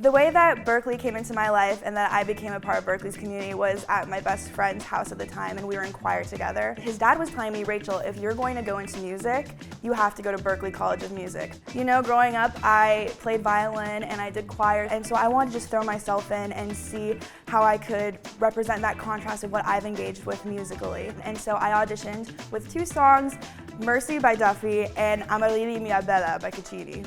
The way that Berklee came into my life and that I became a part of Berklee's community was at my best friend's house at the time, and we were in choir together. His dad was telling me, Rachel, if you're going to go into music, you have to go to Berklee College of Music. You know, growing up, I played violin and I did choir, and so I wanted to just throw myself in and see how I could represent that contrast of what I've engaged with musically. And so I auditioned with 2 songs, Mercy by Duffy and Amarili Mia Bella by Caccini.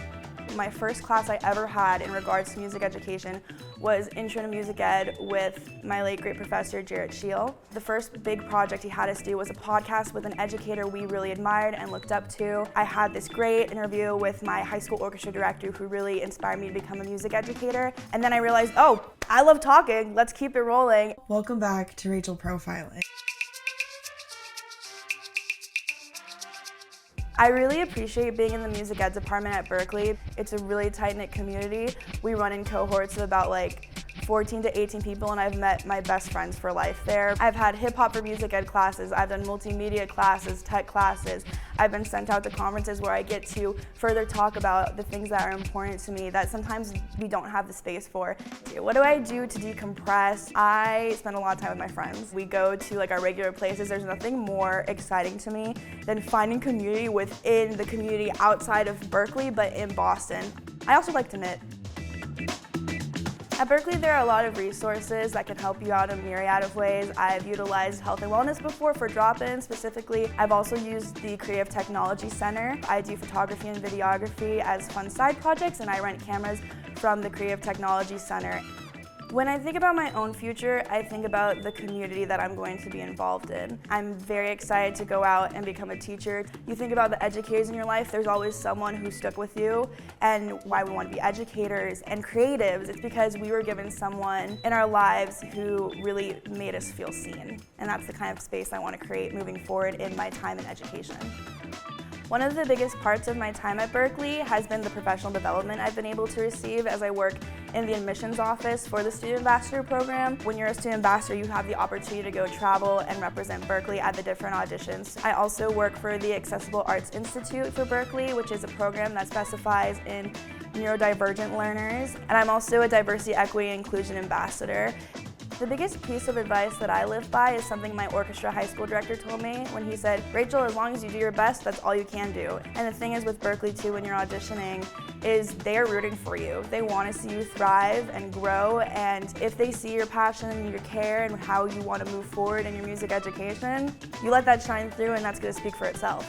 My first class I ever had in regards to music education was Intro to Music Ed with my late great professor, Jarrett Scheel. The first big project he had us do was a podcast with an educator we really admired and looked up to. I had this great interview with my high school orchestra director who really inspired me to become a music educator. And then I realized, oh, I love talking, let's keep it rolling. Welcome back to Rachel Profiling. I really appreciate being in the music ed department at Berklee. It's a really tight-knit community. We run in cohorts of about 14 to 18 people, and I've met my best friends for life there. I've had hip-hop for music ed classes, I've done multimedia classes, tech classes. I've been sent out to conferences where I get to further talk about the things that are important to me that sometimes we don't have the space for. What do I do to decompress? I spend a lot of time with my friends. We go to our regular places. There's nothing more exciting to me than finding community within the community outside of Berklee, but in Boston. I also like to knit. At Berklee, there are a lot of resources that can help you out in a myriad of ways. I've utilized health and wellness before for drop-ins specifically. I've also used the Creative Technology Center. I do photography and videography as fun side projects, and I rent cameras from the Creative Technology Center. When I think about my own future, I think about the community that I'm going to be involved in. I'm very excited to go out and become a teacher. You think about the educators in your life, there's always someone who stuck with you, and why we want to be educators and creatives. It's because we were given someone in our lives who really made us feel seen. And that's the kind of space I want to create moving forward in my time in education. One of the biggest parts of my time at Berklee has been the professional development I've been able to receive as I work in the admissions office for the Student Ambassador program. When you're a Student Ambassador, you have the opportunity to go travel and represent Berklee at the different auditions. I also work for the Accessible Arts Institute for Berklee, which is a program that specifies in neurodivergent learners. And I'm also a Diversity, Equity, and Inclusion Ambassador. The biggest piece of advice that I live by is something my orchestra high school director told me when he said, Rachel, as long as you do your best, that's all you can do. And the thing is with Berklee too, when you're auditioning, is they're rooting for you. They want to see you thrive and grow, and if they see your passion and your care and how you want to move forward in your music education, you let that shine through, and that's going to speak for itself.